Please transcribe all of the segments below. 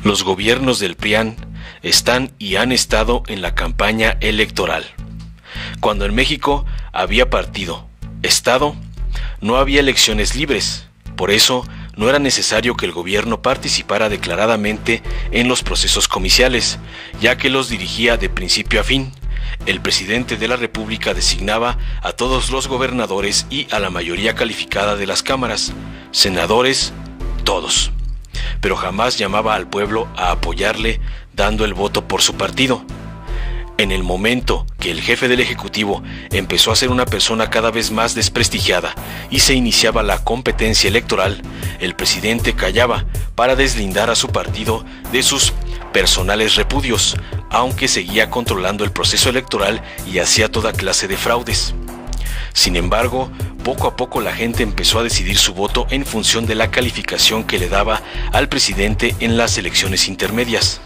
Los gobiernos del PRIAN están y han estado en la campaña electoral. Cuando en México había partido, Estado, no había elecciones libres. Por eso, no era necesario que el gobierno participara declaradamente en los procesos comiciales, ya que los dirigía de principio a fin. El presidente de la República designaba a todos los gobernadores y a la mayoría calificada de las cámaras, senadores, todos. Pero jamás llamaba al pueblo a apoyarle dando el voto por su partido. En el momento que el jefe del Ejecutivo empezó a ser una persona cada vez más desprestigiada y se iniciaba la competencia electoral, el presidente callaba para deslindar a su partido de sus personales repudios, aunque seguía controlando el proceso electoral y hacía toda clase de fraudes. Sin embargo, poco a poco la gente empezó a decidir su voto en función de la calificación que le daba al presidente en las elecciones intermedias.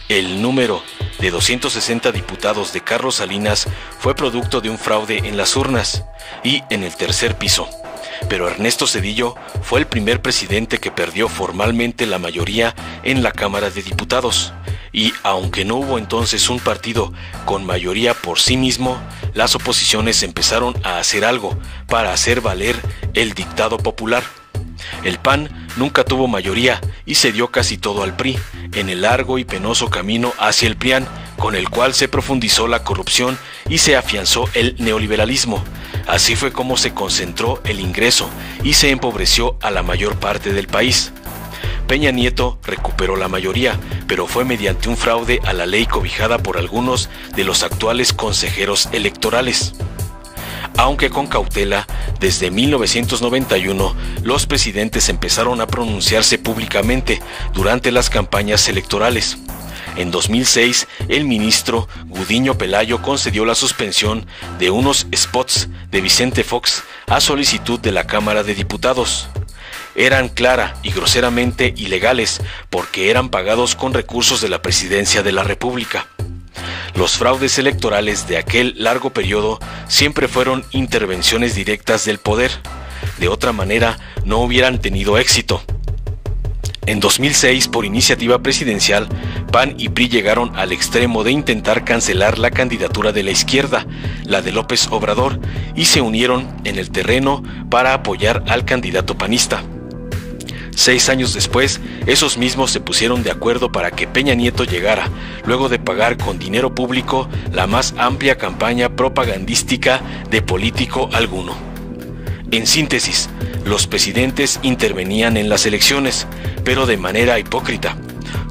El número de 260 diputados de Carlos Salinas fue producto de un fraude en las urnas y en el tercer piso. Pero Ernesto Zedillo fue el primer presidente que perdió formalmente la mayoría en la Cámara de Diputados. Y aunque no hubo entonces un partido con mayoría por sí mismo, las oposiciones empezaron a hacer algo para hacer valer el dictado popular. El PAN nunca tuvo mayoría y cedió casi todo al PRI, en el largo y penoso camino hacia el PRIAN, con el cual se profundizó la corrupción y se afianzó el neoliberalismo. Así fue como se concentró el ingreso y se empobreció a la mayor parte del país. Peña Nieto recuperó la mayoría, pero fue mediante un fraude a la ley cobijada por algunos de los actuales consejeros electorales. Aunque con cautela, desde 1991 los presidentes empezaron a pronunciarse públicamente durante las campañas electorales. En 2006, el ministro Gudiño Pelayo concedió la suspensión de unos spots de Vicente Fox a solicitud de la Cámara de Diputados. Eran clara y groseramente ilegales porque eran pagados con recursos de la Presidencia de la República. Los fraudes electorales de aquel largo periodo siempre fueron intervenciones directas del poder. De otra manera, no hubieran tenido éxito. En 2006, por iniciativa presidencial, PAN y PRI llegaron al extremo de intentar cancelar la candidatura de la izquierda, la de López Obrador, y se unieron en el terreno para apoyar al candidato panista. 6 años después, esos mismos se pusieron de acuerdo para que Peña Nieto llegara, luego de pagar con dinero público la más amplia campaña propagandística de político alguno. En síntesis, los presidentes intervenían en las elecciones, pero de manera hipócrita.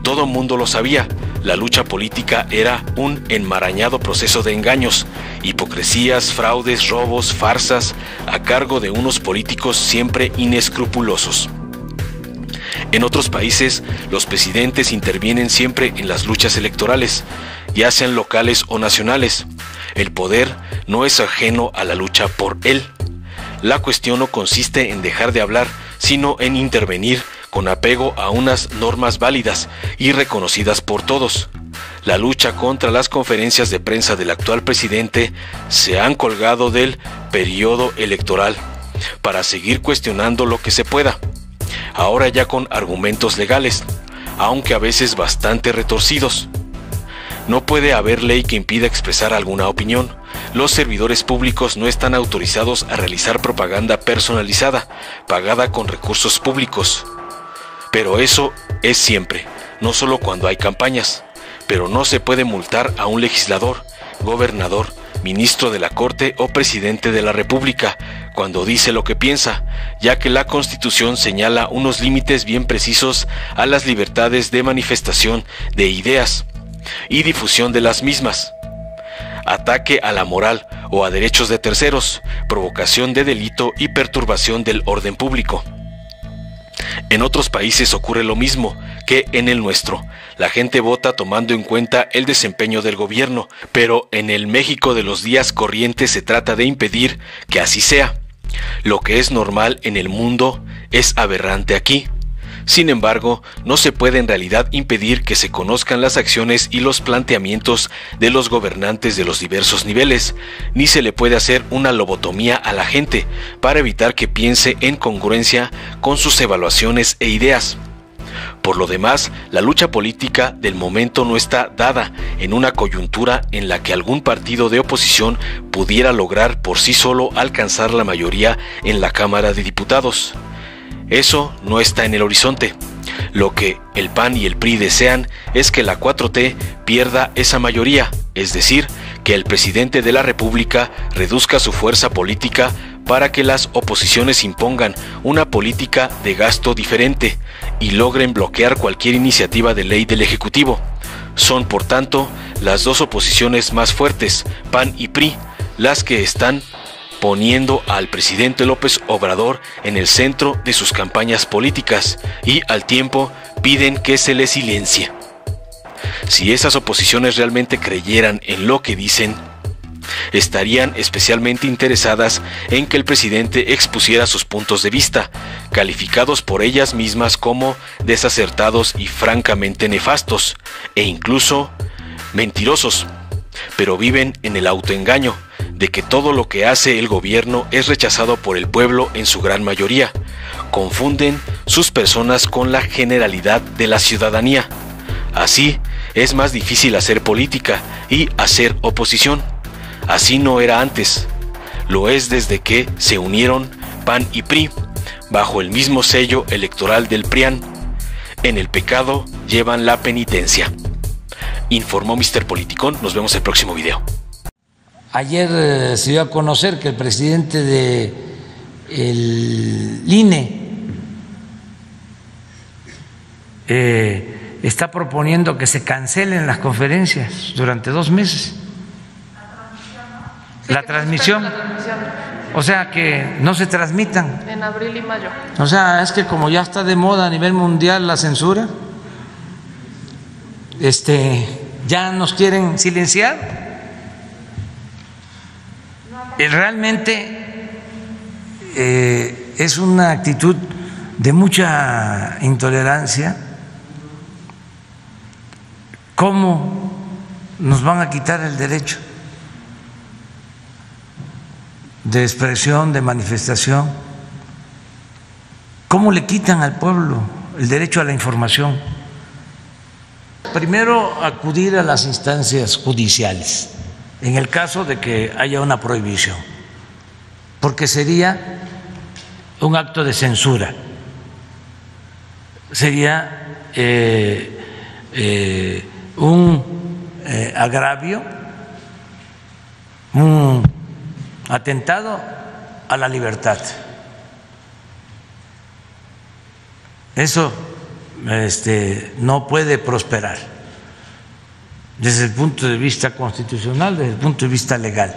Todo mundo lo sabía, la lucha política era un enmarañado proceso de engaños, hipocresías, fraudes, robos, farsas, a cargo de unos políticos siempre inescrupulosos. En otros países, los presidentes intervienen siempre en las luchas electorales, ya sean locales o nacionales. El poder no es ajeno a la lucha por él. La cuestión no consiste en dejar de hablar, sino en intervenir con apego a unas normas válidas y reconocidas por todos. La lucha contra las conferencias de prensa del actual presidente se han colgado del periodo electoral para seguir cuestionando lo que se pueda. Ahora ya con argumentos legales, aunque a veces bastante retorcidos. No puede haber ley que impida expresar alguna opinión. Los servidores públicos no están autorizados a realizar propaganda personalizada, pagada con recursos públicos. Pero eso es siempre, no solo cuando hay campañas. Pero no se puede multar a un legislador, gobernador, ministro de la Corte o presidente de la República cuando dice lo que piensa, ya que la Constitución señala unos límites bien precisos a las libertades de manifestación de ideas y difusión de las mismas, ataque a la moral o a derechos de terceros, provocación de delito y perturbación del orden público. En otros países ocurre lo mismo que en el nuestro. La gente vota tomando en cuenta el desempeño del gobierno, pero en el México de los días corrientes se trata de impedir que así sea. Lo que es normal en el mundo es aberrante aquí. Sin embargo, no se puede en realidad impedir que se conozcan las acciones y los planteamientos de los gobernantes de los diversos niveles, ni se le puede hacer una lobotomía a la gente para evitar que piense en congruencia con sus evaluaciones e ideas. Por lo demás, la lucha política del momento no está dada en una coyuntura en la que algún partido de oposición pudiera lograr por sí solo alcanzar la mayoría en la Cámara de Diputados. Eso no está en el horizonte. Lo que el PAN y el PRI desean es que la 4T pierda esa mayoría, es decir, que el presidente de la República reduzca su fuerza política para que las oposiciones impongan una política de gasto diferente y logren bloquear cualquier iniciativa de ley del Ejecutivo. Son, por tanto, las dos oposiciones más fuertes, PAN y PRI, las que están poniendo al presidente López Obrador en el centro de sus campañas políticas y al tiempo piden que se le silencie. Si esas oposiciones realmente creyeran en lo que dicen, estarían especialmente interesadas en que el presidente expusiera sus puntos de vista, calificados por ellas mismas como desacertados y francamente nefastos, e incluso mentirosos, pero viven en el autoengaño de que todo lo que hace el gobierno es rechazado por el pueblo en su gran mayoría. Confunden sus personas con la generalidad de la ciudadanía. Así es más difícil hacer política y hacer oposición. Así no era antes. Lo es desde que se unieron PAN y PRI bajo el mismo sello electoral del PRIAN. En el pecado llevan la penitencia. Informó Mr. Politicón. Nos vemos en el próximo video. Ayer se dio a conocer que el presidente del INE está proponiendo que se cancelen las conferencias durante 2 meses. La transmisión, o sea, que no se transmitan. En abril y mayo. O sea, es que como ya está de moda a nivel mundial la censura, ya nos quieren silenciar. Realmente es una actitud de mucha intolerancia. ¿Cómo nos van a quitar el derecho de expresión, de manifestación? ¿Cómo le quitan al pueblo el derecho a la información? Primero, acudir a las instancias judiciales en el caso de que haya una prohibición, porque sería un acto de censura, sería un agravio, un atentado a la libertad. Eso no puede prosperar desde el punto de vista constitucional, desde el punto de vista legal.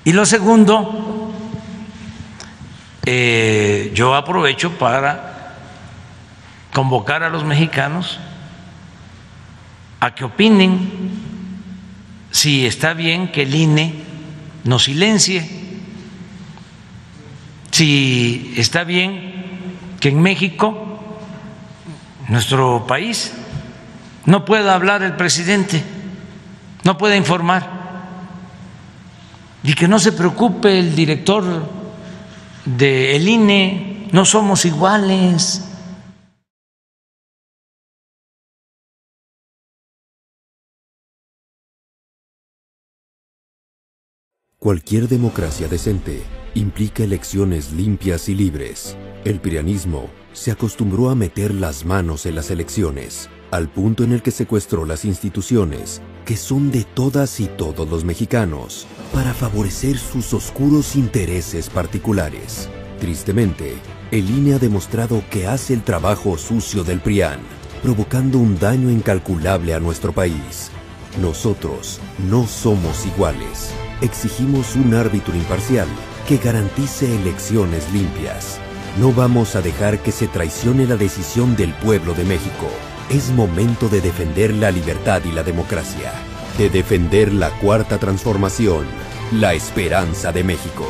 Y lo segundo, yo aprovecho para convocar a los mexicanos a que opinen si está bien que el INE nos silencie, si está bien que en México, nuestro país, no pueda hablar el presidente, no pueda informar, y que no se preocupe el director del INE, no somos iguales. Cualquier democracia decente implica elecciones limpias y libres. El prianismo se acostumbró a meter las manos en las elecciones, al punto en el que secuestró las instituciones, que son de todas y todos los mexicanos, para favorecer sus oscuros intereses particulares. Tristemente, el INE ha demostrado que hace el trabajo sucio del PRIAN, provocando un daño incalculable a nuestro país. Nosotros no somos iguales. Exigimos un árbitro imparcial que garantice elecciones limpias. No vamos a dejar que se traicione la decisión del pueblo de México. Es momento de defender la libertad y la democracia, de defender la Cuarta Transformación, la esperanza de México.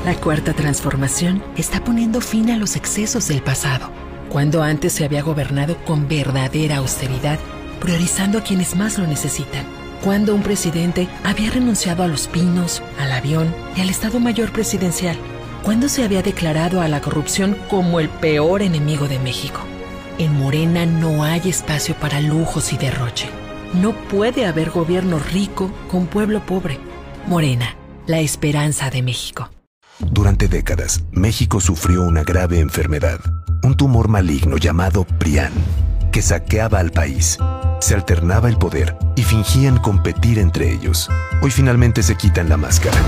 La Cuarta Transformación está poniendo fin a los excesos del pasado, cuando antes se había gobernado con verdadera austeridad, priorizando a quienes más lo necesitan. ¿Cuándo un presidente había renunciado a los pinos, al avión y al Estado Mayor Presidencial? ¿Cuándo se había declarado a la corrupción como el peor enemigo de México? En Morena no hay espacio para lujos y derroche. No puede haber gobierno rico con pueblo pobre. Morena, la esperanza de México. Durante décadas, México sufrió una grave enfermedad, un tumor maligno llamado PRIAN, que saqueaba al país. Se alternaba el poder y fingían competir entre ellos. Hoy finalmente se quitan la máscara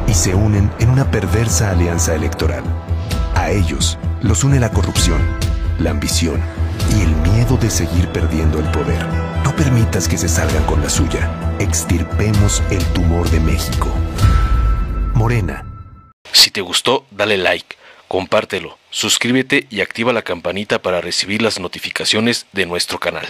y se unen en una perversa alianza electoral. A ellos los une la corrupción, la ambición y el miedo de seguir perdiendo el poder. No permitas que se salgan con la suya. Extirpemos el tumor de México. Morena. Si te gustó, dale like, compártelo, suscríbete y activa la campanita para recibir las notificaciones de nuestro canal.